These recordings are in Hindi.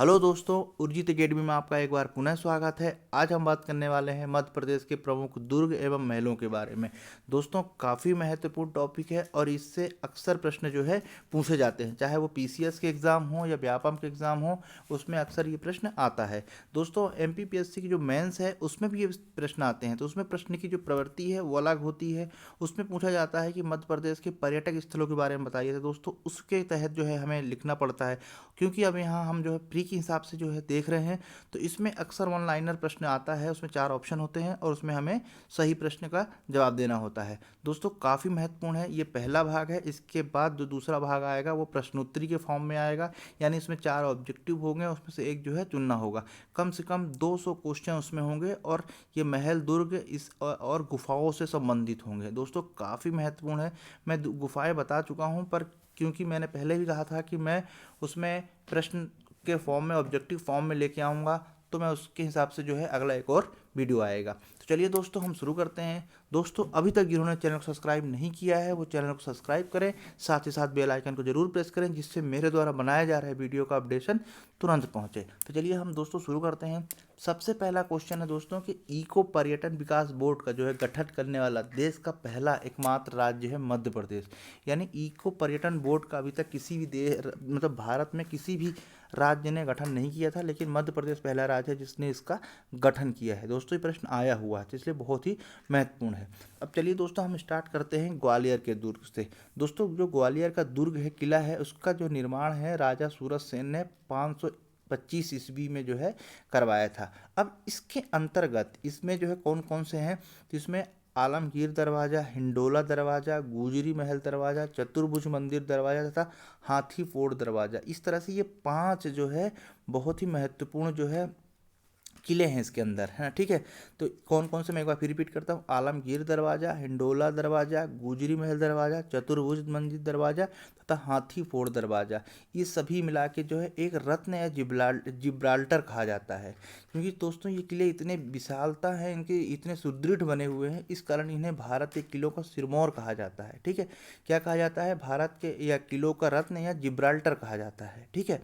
हेलो दोस्तों, उर्जित एकेडमी में आपका एक बार पुनः स्वागत है। आज हम बात करने वाले हैं मध्य प्रदेश के प्रमुख दुर्ग एवं महलों के बारे में। दोस्तों, काफ़ी महत्वपूर्ण टॉपिक है और इससे अक्सर प्रश्न जो है पूछे जाते हैं, चाहे वो पीसीएस के एग्ज़ाम हो या व्यापम के एग्ज़ाम हो, उसमें अक्सर ये प्रश्न आता है। दोस्तों, एमपीपीएससी की जो मेंस है उसमें भी ये प्रश्न आते हैं, तो उसमें प्रश्न की जो प्रवृत्ति है वो अलग होती है। उसमें पूछा जाता है कि मध्य प्रदेश के पर्यटक स्थलों के बारे में बताइए। तो दोस्तों, उसके तहत जो है हमें लिखना पड़ता है, क्योंकि अब यहाँ हम जो है प्री के हिसाब से जो है देख रहे हैं, तो इसमें अक्सर वन लाइनर प्रश्न आता है। उसमें 4 ऑप्शन होते हैं और उसमें हमें सही प्रश्न का जवाब देना होता है। दोस्तों, काफ़ी महत्वपूर्ण है, ये पहला भाग है। इसके बाद जो दूसरा भाग आएगा वो प्रश्नोत्तरी के फॉर्म में आएगा, यानी इसमें 4 ऑब्जेक्टिव होंगे, उसमें से एक जो है चुनना होगा। कम से कम 200 क्वेश्चन उसमें होंगे और ये महल, दुर्ग इस और गुफाओं से संबंधित होंगे। दोस्तों, काफ़ी महत्वपूर्ण है। मैं गुफाएं बता चुका हूँ, पर क्योंकि मैंने पहले भी कहा था कि मैं उसमें प्रश्न के फॉर्म में, ऑब्जेक्टिव फॉर्म में लेके आऊँगा, तो मैं उसके हिसाब से जो है अगला एक और वीडियो आएगा। तो चलिए दोस्तों, हम शुरू करते हैं। दोस्तों, अभी तक जिन्होंने चैनल को सब्सक्राइब नहीं किया है वो चैनल को सब्सक्राइब करें, साथ ही साथ बेल आइकन को जरूर प्रेस करें, जिससे मेरे द्वारा बनाया जा रहा है वीडियो का अपडेशन तुरंत पहुंचे। तो चलिए हम दोस्तों शुरू करते हैं। सबसे पहला क्वेश्चन है दोस्तों कि इको पर्यटन विकास बोर्ड का जो है गठन करने वाला देश का पहला एकमात्र राज्य है मध्य प्रदेश। यानी इको पर्यटन बोर्ड का अभी तक किसी भी देश, मतलब भारत में किसी भी राज्य ने गठन नहीं किया था, लेकिन मध्य प्रदेश पहला राज्य है जिसने इसका गठन किया है। दोस्तों, ये प्रश्न आया हुआ है, तो इसलिए बहुत ही महत्वपूर्ण है। अब चलिए दोस्तों, हम स्टार्ट करते हैं ग्वालियर के दुर्ग से। दोस्तों, जो ग्वालियर का दुर्ग है, किला है, उसका जो निर्माण है राजा सूरज सेन ने 525 ईस्वी में जो है करवाया था। अब इसके अंतर्गत इसमें जो है कौन कौन से हैं, तो इसमें आलमगीर दरवाज़ा, हिंडोला दरवाज़ा, गुजरी महल दरवाज़ा, चतुर्भुज मंदिर दरवाज़ा तथा हाथी फोड़ दरवाज़ा, इस तरह से ये 5 जो है बहुत ही महत्वपूर्ण जो है किले हैं इसके अंदर, है ना। ठीक है, तो कौन कौन से मैं एक बार फिर रिपीट करता हूँ। आलमगीर दरवाज़ा, हिंडोला दरवाज़ा, गुजरी महल दरवाज़ा, चतुर्भुज मंदिर दरवाज़ा तथा हाथी फोड़ दरवाज़ा, ये सभी मिला के जो है एक रत्न या जिब्राल्टर कहा जाता है। क्योंकि दोस्तों, ये किले इतने विशालता है, इनके इतने सुदृढ़ बने हुए हैं, इस कारण इन्हें भारत के किलों का सिरमौर कहा जाता है। ठीक है, क्या कहा जाता है, भारत के या किलों का रत्न या जिब्राल्टर कहा जाता है। ठीक है,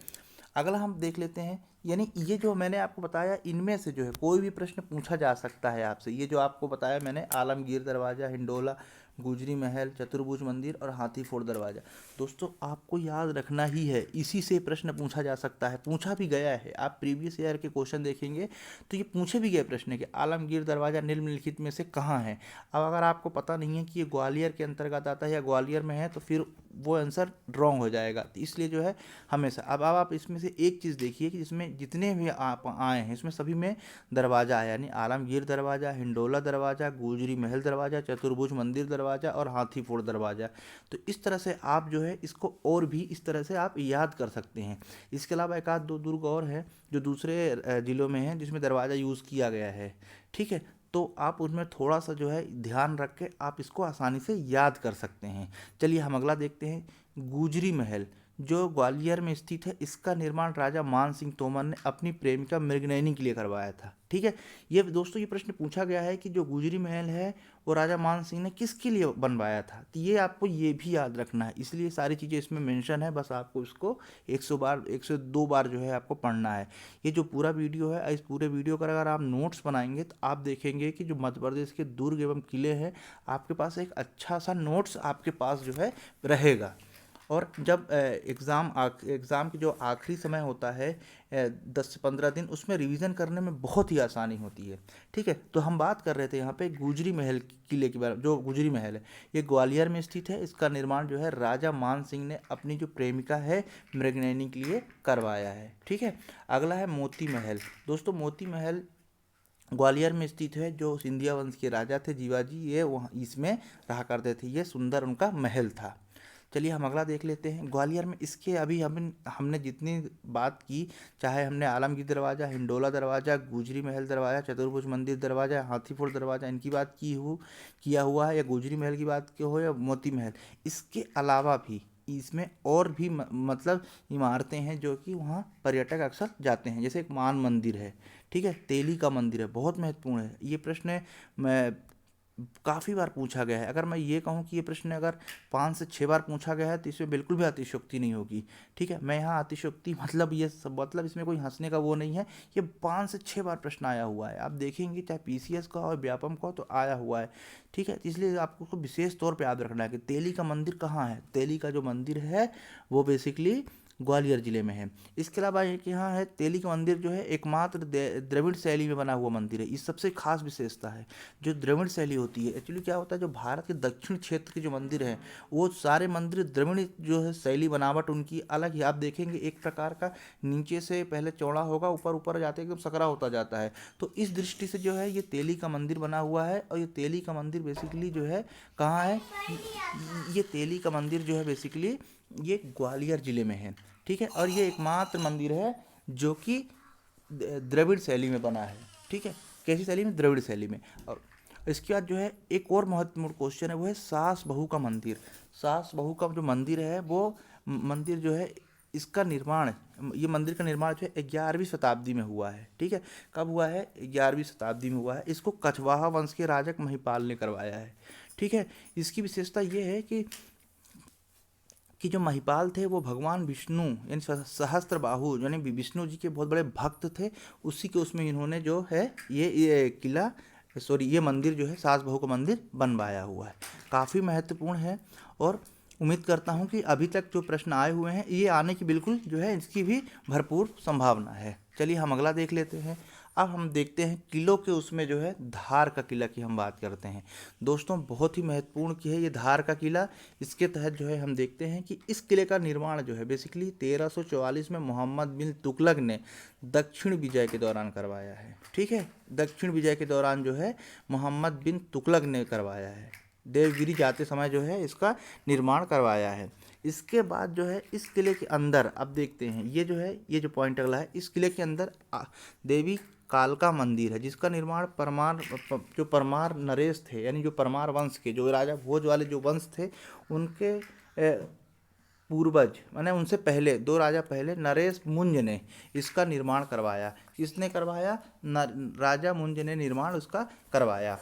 अगला हम देख लेते हैं। यानी ये जो मैंने आपको बताया, इनमें से जो है कोई भी प्रश्न पूछा जा सकता है आपसे। ये जो आपको बताया मैंने, आलमगीर दरवाज़ा, हिंडोला, गुजरी महल, चतुर्भुज मंदिर और हाथी फोड़ दरवाज़ा, दोस्तों आपको याद रखना ही है, इसी से प्रश्न पूछा जा सकता है, पूछा भी गया है। आप प्रीवियस ईयर के क्वेश्चन देखेंगे तो ये पूछे भी गए प्रश्न है कि आलमगीर दरवाज़ा निम्नलिखित में से कहाँ है। अब अगर आपको पता नहीं है कि ये ग्वालियर के अंतर्गत आता है या ग्वालियर में है, तो फिर वो आंसर रॉन्ग हो जाएगा। तो इसलिए जो है हमेशा, अब आप इसमें से एक चीज़ देखिए कि जिसमें जितने भी आप आए हैं, इसमें सभी में दरवाज़ा है, यानी आलमगीर दरवाज़ा, हिंडोला दरवाज़ा, गुजरी महल दरवाज़ा, चतुर्भुज मंदिर दरवाज़ा और हाथी फोड़ दरवाज़ा। तो इस तरह से आप जो है इसको और भी इस तरह से आप याद कर सकते हैं। इसके अलावा एक आध दो दुर्ग और है जो दूसरे ज़िलों में हैं, जिसमें दरवाज़ा यूज़ किया गया है। ठीक है, तो आप उसमें थोड़ा सा जो है ध्यान रख के आप इसको आसानी से याद कर सकते हैं। चलिए हम अगला देखते हैं। गुजरी महल जो ग्वालियर में स्थित है, इसका निर्माण राजा मान सिंह तोमर ने अपनी प्रेमिका मृगनयनी के लिए करवाया था। ठीक है, ये दोस्तों ये प्रश्न पूछा गया है कि जो गुजरी महल है वो राजा मान सिंह ने किसके लिए बनवाया था, तो ये आपको ये भी याद रखना है, इसलिए सारी चीज़ें इसमें मेंशन है। बस आपको इसको 100 बार, 102 बार जो है आपको पढ़ना है। ये जो पूरा वीडियो है, इस पूरे वीडियो का अगर आप नोट्स बनाएंगे तो आप देखेंगे कि जो मध्य प्रदेश के दुर्ग एवं किले हैं, आपके पास एक अच्छा सा नोट्स आपके पास जो है रहेगा। और जब एग्ज़ाम की जो आखिरी समय होता है, 10 से 15 दिन, उसमें रिवीजन करने में बहुत ही आसानी होती है। ठीक है, तो हम बात कर रहे थे यहाँ पे गुजरी महल किले के बारे में। जो गुजरी महल है ये ग्वालियर में स्थित है, इसका निर्माण जो है राजा मान सिंह ने अपनी जो प्रेमिका है मृगनयनी के लिए करवाया है। ठीक है, अगला है मोती महल। दोस्तों, मोती महल ग्वालियर में स्थित है। जो सिंधिया वंश के राजा थे जीवाजी, ये वहाँ इसमें रहा करते थे, ये सुंदर उनका महल था। चलिए हम अगला देख लेते हैं। ग्वालियर में इसके अभी हमने जितनी बात की, चाहे हमने आलमगीर दरवाज़ा, हिंडोला दरवाज़ा, गुजरी महल दरवाज़ा, चतुर्भुज मंदिर दरवाज़ा, हाथीफोड़ दरवाज़ा, इनकी बात किया हुआ है, या गुजरी महल की बात की हो या मोती महल, इसके अलावा भी इसमें और भी मतलब इमारतें हैं जो कि वहाँ पर्यटक अक्सर जाते हैं। जैसे एक मान मंदिर है, ठीक है, तेली का मंदिर है, बहुत महत्वपूर्ण है। ये प्रश्न मैं काफ़ी बार पूछा गया है। अगर मैं ये कहूँ कि ये प्रश्न अगर 5 से 6 बार पूछा गया है तो इसमें बिल्कुल भी अतिशयोक्ति नहीं होगी। ठीक है, मैं यहाँ अतिशयोक्ति मतलब ये सब मतलब इसमें कोई हंसने का वो नहीं है। ये 5 से 6 बार प्रश्न आया हुआ है, आप देखेंगे चाहे पीसीएस का हो व्यापम का हो तो आया हुआ है। ठीक है, तो इसलिए आपको उसको विशेष तौर पर याद रखना है कि तेली का मंदिर कहाँ है। तेली का जो मंदिर है वो बेसिकली ग्वालियर जिले में है। इसके अलावा एक यहाँ है तेली का मंदिर जो है एकमात्र द्रविड़ शैली में बना हुआ मंदिर है। इस सबसे खास विशेषता है जो द्रविड़ शैली होती है। एक्चुअली क्या होता है, जो भारत के दक्षिण क्षेत्र के जो मंदिर हैं वो सारे मंदिर द्रविड़ जो है शैली बनावट उनकी अलग ही। आप देखेंगे एक प्रकार का नीचे से पहले चौड़ा होगा, ऊपर ऊपर जाते एकदम सकरा होता जाता है। तो इस दृष्टि से जो है ये तेली का मंदिर बना हुआ है। और ये तेली का मंदिर बेसिकली जो है कहाँ है, ये तेली का मंदिर जो है बेसिकली ये ग्वालियर जिले में है। ठीक है, और ये एकमात्र मंदिर है जो कि द्रविड़ शैली में बना है। ठीक है, कैसी शैली में, द्रविड़ शैली में। और इसके बाद जो है एक और महत्वपूर्ण क्वेश्चन है, वो है सास बहू का मंदिर। सास बहू का जो मंदिर है वो मंदिर जो है इसका निर्माण, ये मंदिर का निर्माण जो है 11वीं शताब्दी में हुआ है। ठीक है, कब हुआ है, 11वीं शताब्दी में हुआ है। इसको कछवाहा वंश के राजक महिपाल ने करवाया है। ठीक है, इसकी विशेषता ये है कि जो महिपाल थे वो भगवान विष्णु यानी सहस्त्र बाहु यानी विष्णु जी के बहुत बड़े भक्त थे। उसी के उसमें इन्होंने जो है ये किला ये मंदिर जो है सास बहू का मंदिर बनवाया हुआ है। काफ़ी महत्वपूर्ण है और उम्मीद करता हूँ कि अभी तक जो प्रश्न आए हुए हैं ये आने की बिल्कुल जो है इसकी भी भरपूर संभावना है। चलिए हम अगला देख लेते हैं। अब हम देखते हैं किलों के उसमें जो है धार का किला की हम बात करते हैं। दोस्तों बहुत ही महत्वपूर्ण की है ये धार का किला। इसके तहत जो है हम देखते हैं कि इस किले का निर्माण जो है बेसिकली 1344 में मोहम्मद बिन तुगलक ने दक्षिण विजय के दौरान करवाया है। ठीक है, दक्षिण विजय के दौरान जो है मोहम्मद बिन तुगलक ने करवाया है। देवगिरी जाते समय जो है इसका निर्माण करवाया है। इसके बाद जो है इस किले के अंदर अब देखते हैं ये जो है ये जो पॉइंट अगला है, इस किले के अंदर देवी कालका मंदिर है जिसका निर्माण जो परमार नरेश थे यानी जो परमार वंश के जो राजा भोज वाले जो वंश थे उनके पूर्वज माने उनसे पहले 2 राजा पहले नरेश मुंज ने इसका निर्माण करवाया। किसने करवाया, राजा मुंज ने निर्माण उसका करवाया।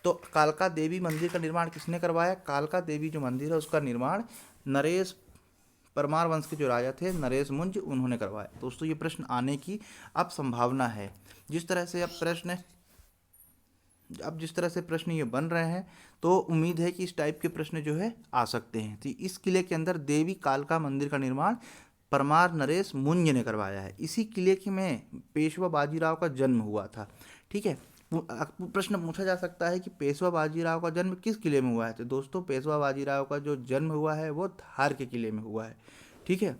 तो कालका देवी मंदिर का निर्माण किसने करवाया, कालका देवी जो मंदिर है उसका निर्माण नरेश परमार वंश के जो राजा थे नरेश मुंज उन्होंने करवाया। दोस्तों ये प्रश्न आने की अब संभावना है। जिस तरह से जिस तरह से प्रश्न ये बन रहे हैं तो उम्मीद है कि इस टाइप के प्रश्न जो है आ सकते हैं। तो इस किले के अंदर देवी कालका मंदिर का निर्माण परमार नरेश मुंज ने करवाया है। इसी किले के में पेशवा बाजीराव का जन्म हुआ था। ठीक है, प्रश्न पूछा जा सकता है कि पेशवा बाजीराव का जन्म किस किले में हुआ है। तो दोस्तों पेशवा बाजीराव का जो जन्म हुआ है वो धार के किले में हुआ है। ठीक है,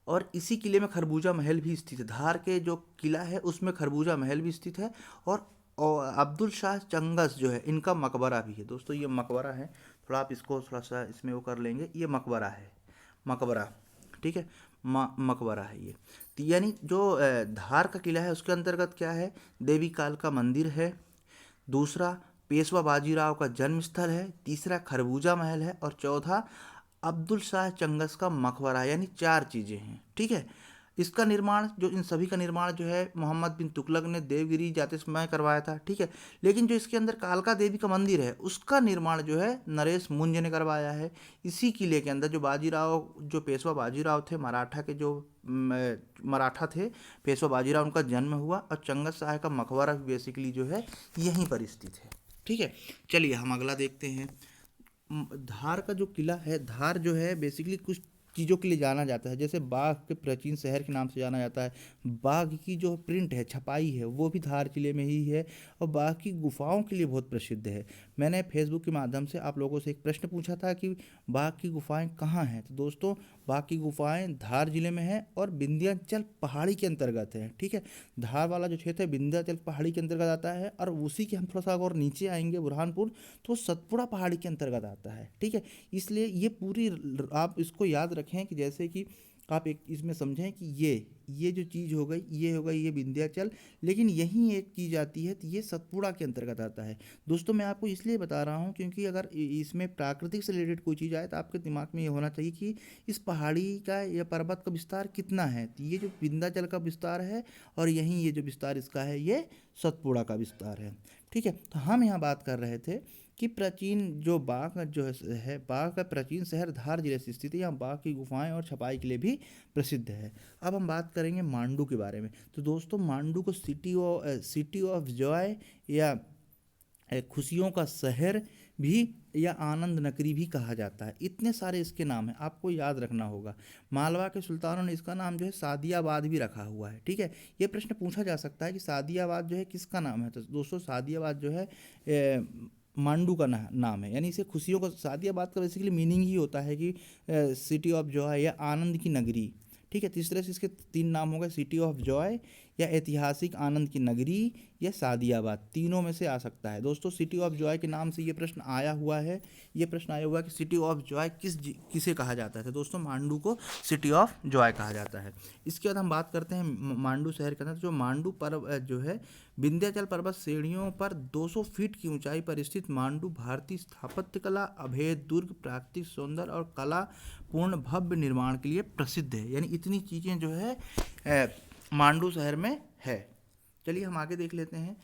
और इसी किले में खरबूजा महल भी स्थित है। धार के जो किला है उसमें खरबूजा महल भी स्थित है और अब्दुल शाह चंगस जो है इनका मकबरा भी है। दोस्तों ये मकबरा है, थोड़ा आप इसको थोड़ा सा इसमें वो कर लेंगे, ये मकबरा है, मकबरा। ठीक है, मकबरा है ये। तो यानी जो धार का किला है उसके अंतर्गत क्या है, देवी काल का मंदिर है, दूसरा पेशवा बाजीराव का जन्म स्थल है, तीसरा खरबूजा महल है और चौथा अब्दुल शाह चंगस का मकबरा, यानी 4 चीज़ें हैं। ठीक है, इसका निर्माण जो इन सभी का निर्माण जो है मोहम्मद बिन तुगलक ने देवगिरी जाते समय करवाया था। ठीक है, लेकिन जो इसके अंदर कालका देवी का मंदिर है उसका निर्माण जो है नरेश मुंज ने करवाया है। इसी किले के अंदर जो बाजीराव जो पेशवा बाजीराव थे मराठा के जो मराठा थे पेशवा बाजीराव उनका जन्म हुआ और चंगस शाह का मकबरा भी बेसिकली जो है यहीं पर स्थित है। ठीक है, चलिए हम अगला देखते हैं। धार का जो किला है, धार जो है बेसिकली कुछ चीज़ों के लिए जाना जाता है, जैसे बाघ के प्राचीन शहर के नाम से जाना जाता है। बाघ की जो प्रिंट है, छपाई है, वो भी धार किले में ही है और बाघ की गुफाओं के लिए बहुत प्रसिद्ध है। मैंने फेसबुक के माध्यम से आप लोगों से एक प्रश्न पूछा था कि बाघ की गुफाएं कहाँ हैं। तो दोस्तों बाघ की गुफाएं धार जिले में हैं और विंध्याचल पहाड़ी के अंतर्गत है। ठीक है, धार वाला जो क्षेत्र है विंध्याचल पहाड़ी के अंतर्गत आता है और उसी के हम थोड़ा सा और नीचे आएंगे बुरहानपुर तो सतपुड़ा पहाड़ी के अंतर्गत आता है। ठीक है, इसलिए ये पूरी आप इसको याद रखें कि जैसे कि आप एक इसमें समझें कि ये जो चीज़ हो गई, ये हो गई ये विंध्याचल, लेकिन यहीं एक चीज़ आती है, तो ये सतपुड़ा के अंतर्गत आता है। दोस्तों मैं आपको इसलिए बता रहा हूँ क्योंकि अगर इसमें प्राकृतिक से रिलेटेड कोई चीज़ आए तो आपके दिमाग में ये होना चाहिए कि इस पहाड़ी का या पर्वत का विस्तार कितना है। तो ये जो विंध्याचल का विस्तार है और यहीं ये जो विस्तार इसका है ये सतपुड़ा का विस्तार है। ठीक है, तो हम यहाँ बात कर रहे थे कि प्राचीन जो बाघ जो है बाघ का प्राचीन शहर धार जिले से स्थित है। यहाँ बाघ की गुफाएं और छपाई के लिए भी प्रसिद्ध है। अब हम बात करेंगे मांडू के बारे में। तो दोस्तों मांडू को सिटी ऑफ जॉय या खुशियों का शहर भी या आनंद नगरी भी कहा जाता है। इतने सारे इसके नाम हैं, आपको याद रखना होगा। मालवा के सुल्तानों ने इसका नाम जो है सादियाबाद भी रखा हुआ है। ठीक है, ये प्रश्न पूछा जा सकता है कि सादियाबाद जो है किसका नाम है। तो दोस्तों सादियाबाद जो है मांडू का नाम है, यानी इसे खुशियों का, सादियाबाद का बेसिकली मीनिंग ही होता है कि सिटी ऑफ जॉय या आनंद की नगरी। ठीक है, तीसरे से इसके तीन नाम हो गए, सिटी ऑफ जॉय या ऐतिहासिक आनंद की नगरी या सादियाबाद, तीनों में से आ सकता है। दोस्तों सिटी ऑफ जॉय के नाम से ये प्रश्न आया हुआ है। ये प्रश्न आया हुआ है कि सिटी ऑफ जॉय किसे कहा जाता है। तो दोस्तों मांडू को सिटी ऑफ जॉय कहा जाता है। इसके बाद हम बात करते हैं मांडू शहर के अंदर। जो मांडू पर्व जो है विंध्याचल पर्वत श्रेणियों पर 200 फीट की ऊंचाई पर स्थित मांडू भारतीय स्थापत्य कला, अभेद दुर्ग, प्राकृतिक सौंदर्य और कला पूर्ण भव्य निर्माण के लिए प्रसिद्ध है। यानी इतनी चीज़ें जो है मांडू शहर में है। चलिए हम आगे देख लेते हैं।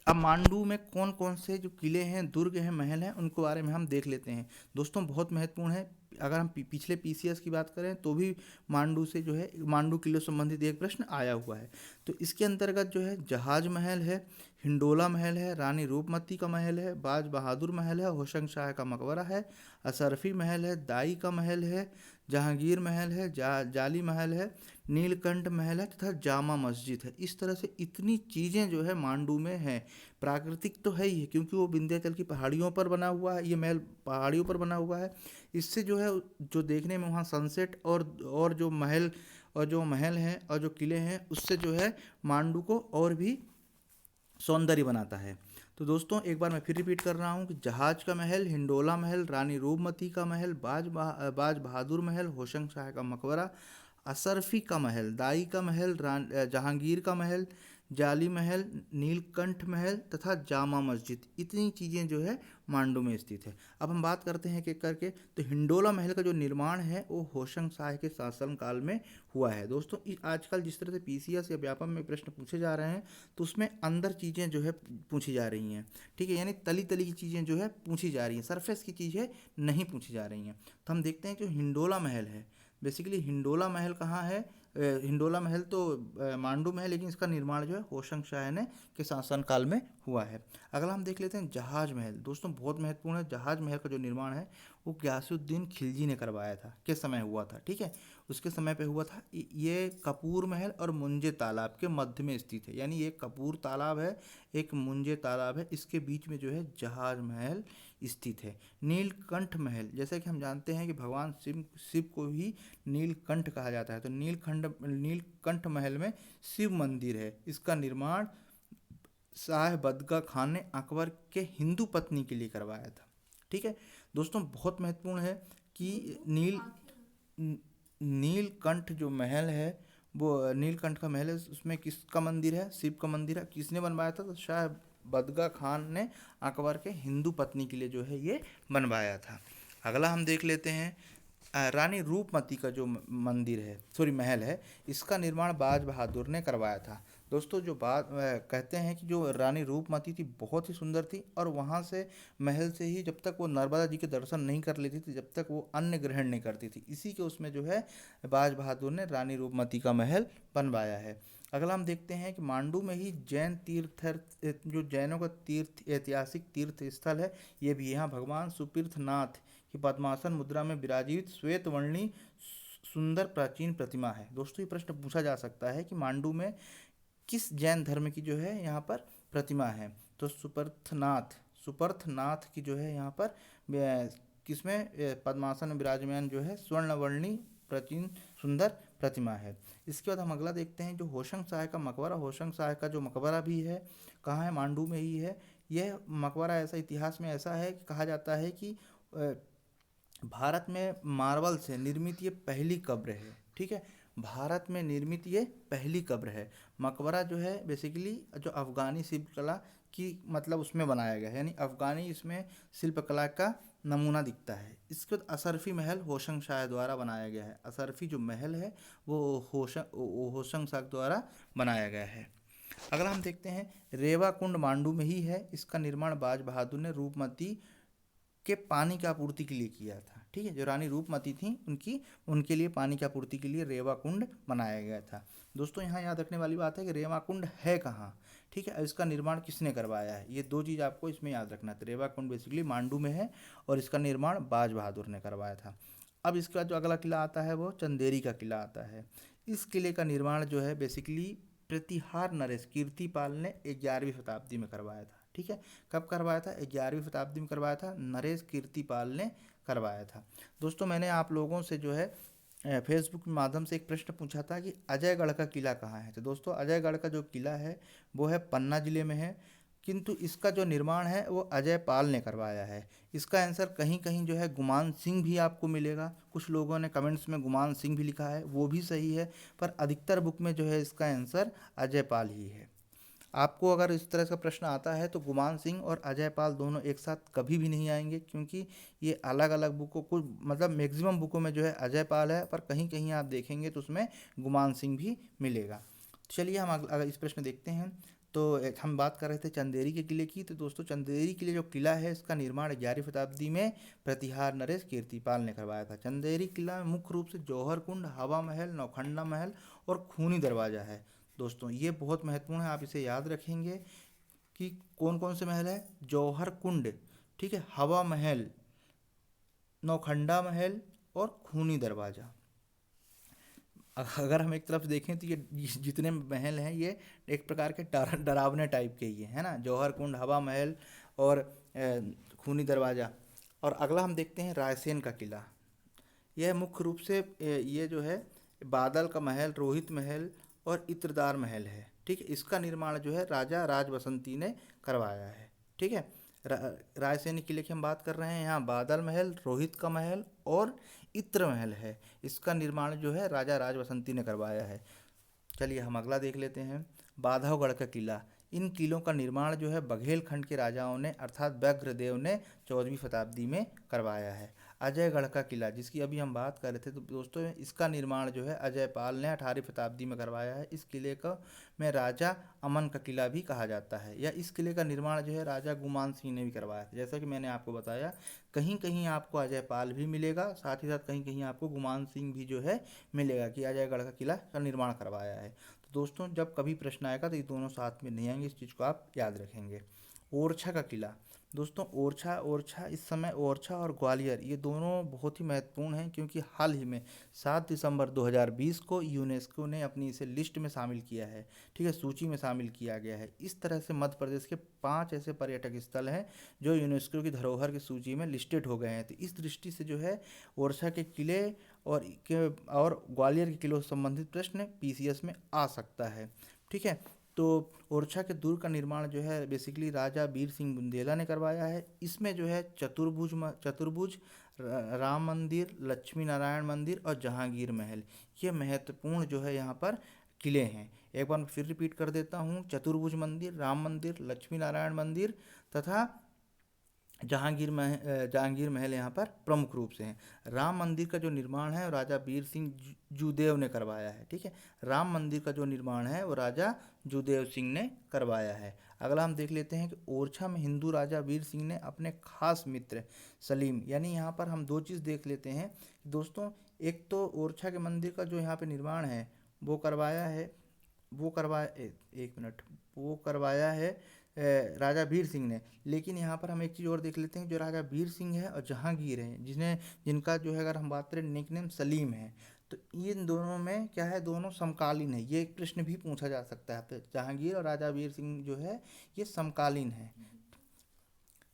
अब मांडू में कौन कौन से जो किले हैं, दुर्ग हैं, महल हैं, उनके बारे में हम देख लेते हैं। दोस्तों बहुत महत्वपूर्ण है। अगर हम पिछले पीसीएस की बात करें तो भी मांडू से जो है मांडू किले संबंधित एक प्रश्न आया हुआ है। तो इसके अंतर्गत जो है जहाज महल है, हिंडोला महल है, रानी रूपमती का महल है, बाज बहादुर महल है, होशंग शाह का मकबरा है, अशरफी महल है, दाई का महल है, जहांगीर महल है, जाली महल है, नीलकंठ महल है तथा जामा मस्जिद है। इस तरह से इतनी चीज़ें जो है मांडू में हैं। प्राकृतिक तो है ही है क्योंकि वो विंध्याचल की पहाड़ियों पर बना हुआ है, ये महल पहाड़ियों पर बना हुआ है। इससे जो है जो देखने में वहाँ सनसेट और जो महल हैं और जो किले हैं उससे जो है मांडू को और भी सौंदर्य बनाता है। तो दोस्तों एक बार मैं फिर रिपीट कर रहा हूँ कि जहाज का महल, हिंडोला महल, रानी रूपमती का महल, बाज बहादुर महल, होशंग शाह का मकबरा, अशरफी का महल, दाई का महल, जहांगीर का महल, जाली महल, नीलकंठ महल तथा जामा मस्जिद, इतनी चीज़ें जो है मांडू में स्थित है। अब हम बात करते हैं एक करके। तो हिंडोला महल का जो निर्माण है वो होशंग शाह के शासनकाल में हुआ है। दोस्तों आजकल जिस तरह से पीसीएस या व्यापम में प्रश्न पूछे जा रहे हैं तो उसमें अंदर चीज़ें जो है पूछी जा रही हैं। ठीक है, यानी तली तली की चीज़ें जो है पूछी जा रही हैं, सरफेस की चीज़ें नहीं पूछी जा रही हैं। तो हम देखते हैं जो हिंडोला महल है, बेसिकली हिंडोला महल कहाँ है। हिंडोला महल तो मांडू में है, लेकिन इसका निर्माण जो है होशंग शाह ने के शासनकाल में हुआ है। अगला हम देख लेते हैं जहाज महल। दोस्तों बहुत महत्वपूर्ण है। जहाज महल का जो निर्माण है वो गियासुद्दीन खिलजी ने करवाया था। किस समय हुआ था, ठीक है, उसके समय पे हुआ था। ये कपूर महल और मुंजे तालाब के मध्य में स्थित है। यानी एक कपूर तालाब है, एक मुंजे तालाब है, इसके बीच में जो है जहाज महल स्थित है। नीलकंठ महल, जैसे कि हम जानते हैं कि भगवान शिव को ही नीलकंठ कहा जाता है। तो नीलकंठ महल में शिव मंदिर है। इसका निर्माण शाह बदगा खान ने अकबर के हिंदू पत्नी के लिए करवाया था। ठीक है दोस्तों, बहुत महत्वपूर्ण है कि नीलकंठ जो महल है वो नीलकंठ का महल है, उसमें किसका मंदिर है, शिव का मंदिर है। किसने बनवाया था, तो शाह बदगा खान ने अकबर के हिंदू पत्नी के लिए जो है ये बनवाया था। अगला हम देख लेते हैं रानी रूपमती का जो मंदिर है, महल है, इसका निर्माण बाज बहादुर ने करवाया था। दोस्तों जो बात कहते हैं कि जो रानी रूपमती थी बहुत ही सुंदर थी, और वहाँ से महल से ही जब तक वो नर्मदा जी के दर्शन नहीं कर लेती थी, जब तक वो अन्न ग्रहण नहीं करती थी, इसी के उसमें जो है बाज बहादुर ने रानी रूपमती का महल बनवाया है। अगला हम देखते हैं कि मांडू में ही जैन जो जैनों का ऐतिहासिक तीर्थ स्थल है, ये भी यहाँ भगवान सुपीर्थनाथ की पद्मासन मुद्रा में विराजित श्वेत वर्णी सुंदर प्राचीन प्रतिमा है। दोस्तों ये प्रश्न पूछा जा सकता है कि मांडू में किस जैन धर्म की जो है यहाँ पर प्रतिमा है। तो सुपर्थनाथ की जो है यहाँ पर किसमें पद्मासन में विराजमान जो है स्वर्णवर्णी प्राचीन सुंदर प्रतिमा है। इसके बाद हम अगला देखते हैं जो होशंग शाह का मकबरा। होशंग शाह का जो मकबरा भी है कहाँ है, मांडू में ही है। यह मकबरा ऐसा इतिहास में ऐसा है कि कहा जाता है कि भारत में मार्बल से निर्मित ये पहली कब्र है। ठीक है, भारत में निर्मित ये पहली कब्र है। मकबरा जो है बेसिकली जो अफ़गानी शिल्पकला की मतलब उसमें बनाया गया है, यानी अफ़गानी इसमें शिल्पकला का नमूना दिखता है। इसके बाद असरफी महल होशंग शाह द्वारा बनाया गया है। असरफी जो महल है वो होशंग शाह द्वारा बनाया गया है। अगला हम देखते हैं रेवा कुंड मांडू में ही है। इसका निर्माण बाज बहादुर ने रूपमती के पानी की आपूर्ति के लिए किया था। ठीक है, जो रानी रूपमती थी उनके लिए पानी की आपूर्ति के लिए रेवा कुंड बनाया गया था। दोस्तों यहाँ याद रखने वाली बात है कि रेवा कुंड है कहाँ, ठीक है, इसका निर्माण किसने करवाया है, ये दो चीज़ आपको इसमें याद रखना है। तो रेवा कुंड बेसिकली मांडू में है और इसका निर्माण बाज बहादुर ने करवाया था। अब इसके बाद जो अगला किला आता है वो चंदेरी का किला आता है। इस किले का निर्माण जो है बेसिकली प्रतिहार नरेश कीर्तिपाल ने 11वीं शताब्दी में करवाया था। ठीक है, कब करवाया था, 11वीं शताब्दी में करवाया था, नरेश कीर्तिपाल ने करवाया था। दोस्तों मैंने आप लोगों से जो है फेसबुक के माध्यम से एक प्रश्न पूछा था कि अजयगढ़ का किला कहाँ है। तो दोस्तों अजयगढ़ का जो किला है वो है पन्ना जिले में है, किंतु इसका जो निर्माण है वो अजय पाल ने करवाया है। इसका आंसर कहीं कहीं जो है गुमान सिंह भी आपको मिलेगा, कुछ लोगों ने कमेंट्स में गुमान सिंह भी लिखा है, वो भी सही है, पर अधिकतर बुक में जो है इसका आंसर अजय पाल ही है। आपको अगर इस तरह का प्रश्न आता है तो गुमान सिंह और अजय पाल दोनों एक साथ कभी भी नहीं आएंगे, क्योंकि ये अलग अलग बुकों को मतलब मैक्सिमम बुकों में जो है अजय पाल है, पर कहीं कहीं आप देखेंगे तो उसमें गुमान सिंह भी मिलेगा। चलिए हम अगर इस प्रश्न देखते हैं। तो हम बात कर रहे थे चंदेरी के किले की। तो दोस्तों चंदेरी किले जो किला है इसका निर्माण 11वीं शताब्दी में प्रतिहार नरेश कीर्तिपाल ने करवाया था। चंदेरी किला में मुख्य रूप से जौहर कुंड, हवा महल, नौखंडा महल और खूनी दरवाजा है। दोस्तों ये बहुत महत्वपूर्ण है, आप इसे याद रखेंगे कि कौन कौन से महल है, जौहर कुंड, ठीक है, हवा महल, नौखंडा महल और खूनी दरवाजा। अगर हम एक तरफ देखें तो ये जितने महल हैं ये एक प्रकार के डरावने टाइप के ही है ना, जौहर कुंड, हवा महल और खूनी दरवाजा। और अगला हम देखते हैं रायसेन का किला। यह मुख्य रूप से ये जो है बादल का महल, रोहित महल और इत्रदार महल है। ठीक है, इसका निर्माण जो है राजा राज बसंती ने करवाया है। ठीक है, रायसेनी किले की हम बात कर रहे हैं। यहाँ बादल महल, रोहित का महल और इत्र महल है। इसका निर्माण जो है राजा राज बसंती ने करवाया है। चलिए हम अगला देख लेते हैं बांधवगढ़ का किला। इन किलों का निर्माण जो है बघेल खंड के राजाओं ने अर्थात व्याघ्रदेव ने 14वीं शताब्दी में करवाया है। अजयगढ़ का किला जिसकी अभी हम बात कर रहे थे, तो दोस्तों इसका निर्माण जो है अजयपाल ने 18वीं शताब्दी में करवाया है। इस किले का में राजा अमन का किला भी कहा जाता है, या इस किले का निर्माण जो है राजा गुमान सिंह ने भी करवाया था। जैसा कि मैंने आपको बताया कहीं कहीं आपको अजयपाल भी मिलेगा, साथ ही साथ कहीं कहीं आपको गुमान सिंह भी जो है मिलेगा कि अजयगढ़ का किला का निर्माण करवाया है। तो दोस्तों जब कभी प्रश्न आएगा तो ये दोनों साथ में नहीं आएंगे, इस चीज़ को आप याद रखेंगे। ओरछा का किला। दोस्तों ओरछा इस समय ओरछा और ग्वालियर ये दोनों बहुत ही महत्वपूर्ण हैं, क्योंकि हाल ही में 7 दिसंबर 2020 को यूनेस्को ने अपनी इसे लिस्ट में शामिल किया है। ठीक है, सूची में शामिल किया गया है। इस तरह से मध्य प्रदेश के 5 ऐसे पर्यटक स्थल हैं जो यूनेस्को की धरोहर की सूची में लिस्टेड हो गए हैं। तो इस दृष्टि से जो है ओरछा के किले और ग्वालियर के किलों से संबंधित प्रश्न पीसीएस में आ सकता है। ठीक है, तो ओरछा के दुर्ग का निर्माण जो है बेसिकली राजा वीर सिंह बुंदेला ने करवाया है। इसमें जो है चतुर्भुज राम मंदिर, लक्ष्मी नारायण मंदिर और जहांगीर महल ये महत्वपूर्ण जो है यहाँ पर किले हैं। एक बार फिर रिपीट कर देता हूँ, चतुर्भुज मंदिर, राम मंदिर, लक्ष्मी नारायण मंदिर तथा जहांगीर महल यहाँ पर प्रमुख रूप से हैं। राम मंदिर का जो निर्माण है राजा वीर सिंह जूदेव ने करवाया है। ठीक है, राम मंदिर का जो निर्माण है वो राजा जूदेव सिंह ने करवाया है। अगला हम देख लेते हैं कि ओरछा में हिंदू राजा वीर सिंह ने अपने खास मित्र सलीम, यानी यहाँ पर हम दो चीज़ देख लेते हैं दोस्तों। एक तो ओरछा के मंदिर का जो यहाँ पे निर्माण है वो करवाया है वो करवाया है राजा वीर सिंह ने। लेकिन यहाँ पर हम एक चीज़ और देख लेते हैं, जो राजा वीर सिंह है और जहांगीर है जिनका जो है अगर हम बात करें निकनेम सलीम है, तो इन दोनों में क्या है, दोनों समकालीन है। ये एक प्रश्न भी पूछा जा सकता है, तो जहांगीर और राजा वीर सिंह जो है ये समकालीन है।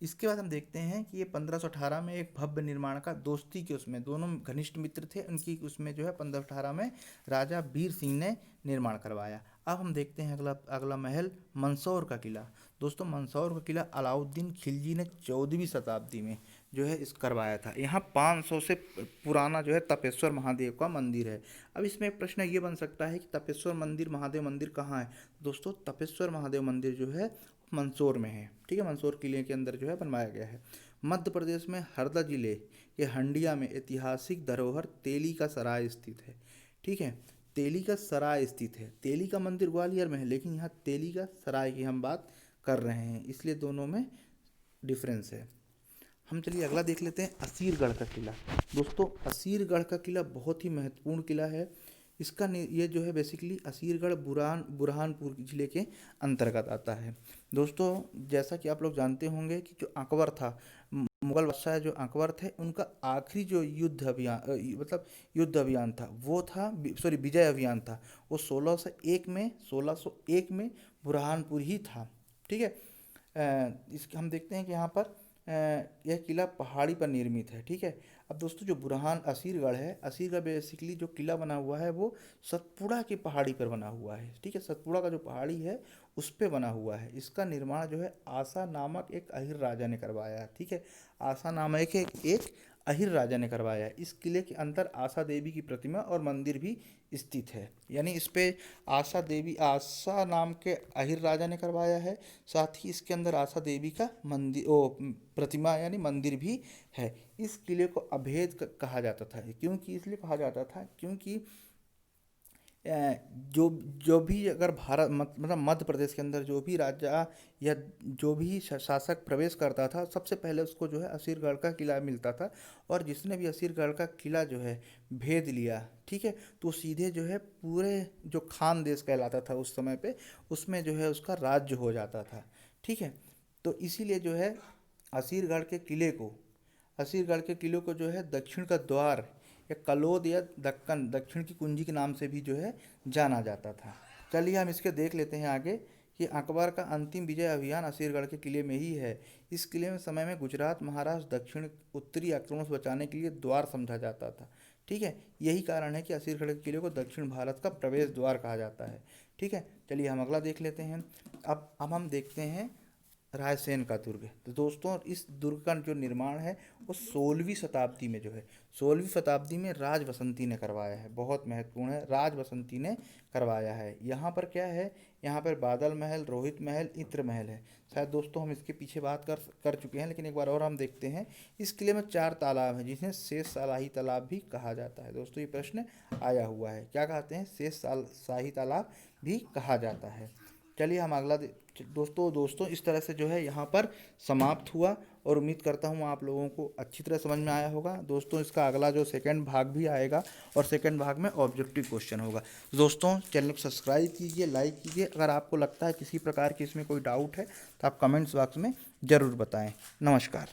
इसके बाद हम देखते हैं कि ये 1518 में एक भव्य निर्माण का दोस्ती के उसमें दोनों घनिष्ठ मित्र थे, उनकी उसमें जो है 1518 में राजा वीर सिंह ने निर्माण करवाया। अब हम देखते हैं अगला महल मंदसौर का किला। दोस्तों मंदसौर का किला अलाउद्दीन खिलजी ने 14वीं शताब्दी में जो है इस करवाया था। यहाँ 500 से पुराना जो है तपेश्वर महादेव का मंदिर है। अब इसमें एक प्रश्न ये बन सकता है कि तपेश्वर मंदिर महादेव मंदिर कहाँ है। दोस्तों तपेश्वर महादेव मंदिर जो है मंदसौर में है, ठीक है, मंदसौर किले के अंदर जो है बनवाया गया है। मध्य प्रदेश में हरदा जिले के हंडिया में ऐतिहासिक धरोहर तेली का सराय स्थित है, ठीक है, तेली का सराय स्थित है। तेली का मंदिर ग्वालियर में है, लेकिन यहाँ तेली का सराय की हम बात कर रहे हैं, इसलिए दोनों में डिफरेंस है। हम चलिए अगला देख लेते हैं असीरगढ़ का किला। दोस्तों असीरगढ़ का किला बहुत ही महत्वपूर्ण किला है। इसका ये जो है बेसिकली असीरगढ़ बुरहानपुर जिले के अंतर्गत आता है। दोस्तों जैसा कि आप लोग जानते होंगे कि जो अकबर था, मुगल बादशाह जो अकबर थे, उनका आखिरी जो युद्ध अभियान मतलब युद्ध अभियान था वो था विजय अभियान था, वो 1601 में बुरहानपुर ही था, ठीक है। इस हम देखते हैं कि यहाँ पर यह किला पहाड़ी पर निर्मित है, ठीक है। अब दोस्तों जो बुरहान असीरगढ़ है, असीरगढ़ बेसिकली जो किला बना हुआ है वो सतपुड़ा की पहाड़ी पर बना हुआ है, ठीक है, सतपुड़ा का जो पहाड़ी है उस पे बना हुआ है। इसका निर्माण जो है आसा नामक एक अहिर राजा ने करवाया है, ठीक है, आसा नामक एक अहिर राजा ने करवाया है। इस किले के अंदर आशा देवी की प्रतिमा और मंदिर भी स्थित है, यानी इस पे आशा नाम के अहिर राजा ने करवाया है। साथ ही इसके अंदर आशा देवी का मंदिर प्रतिमा यानी मंदिर भी है। इस किले को अभेद कहा जाता था, क्योंकि इसलिए कहा जाता था क्योंकि जो भी अगर भारत मतलब मध्य प्रदेश के अंदर जो भी राजा या जो भी शासक प्रवेश करता था, सबसे पहले उसको जो है असीरगढ़ का किला मिलता था, और जिसने भी असीरगढ़ का किला जो है भेद लिया, ठीक है, तो सीधे जो है पूरे जो खान देश कहलाता था उस समय पे, उसमें जो है उसका राज्य हो जाता था, ठीक है। तो इसीलिए जो है असीरगढ़ के किले को जो है दक्षिण का द्वार या कलोद या दक्षिण की कुंजी के नाम से भी जो है जाना जाता था। चलिए हम इसके देख लेते हैं आगे कि अकबर का अंतिम विजय अभियान असीरगढ़ के किले में ही है। इस किले में समय में गुजरात महाराष्ट्र दक्षिण उत्तरी आक्रमण से बचाने के लिए द्वार समझा जाता था, ठीक है, यही कारण है कि असीरगढ़ के किले को दक्षिण भारत का प्रवेश द्वार कहा जाता है, ठीक है। चलिए हम अगला देख लेते हैं। अब हम देखते हैं रायसेन का दुर्ग। तो दोस्तों इस दुर्ग का जो निर्माण है वो 16वीं शताब्दी में जो है 16वीं शताब्दी में राज बसंती ने करवाया है, बहुत महत्वपूर्ण है, राज बसंती ने करवाया है। यहाँ पर क्या है, यहाँ पर बादल महल, रोहित महल, इंद्र महल है। शायद दोस्तों हम इसके पीछे बात कर चुके हैं, लेकिन एक बार और हम देखते हैं। इस किले में 4 तालाब हैं जिन्हें शेष शाही तालाब भी कहा जाता है। दोस्तों ये प्रश्न आया हुआ है, क्या कहते हैं, शेष शाही तालाब भी कहा जाता है। चलिए हम अगला दोस्तों इस तरह से जो है यहाँ पर समाप्त हुआ, और उम्मीद करता हूँ आप लोगों को अच्छी तरह समझ में आया होगा। दोस्तों इसका अगला जो सेकंड भाग भी आएगा, और सेकंड भाग में ऑब्जेक्टिव क्वेश्चन होगा। दोस्तों चैनल को सब्सक्राइब कीजिए, लाइक कीजिए। अगर आपको लगता है किसी प्रकार की इसमें कोई डाउट है तो आप कमेंट्स बॉक्स में ज़रूर बताएं। नमस्कार।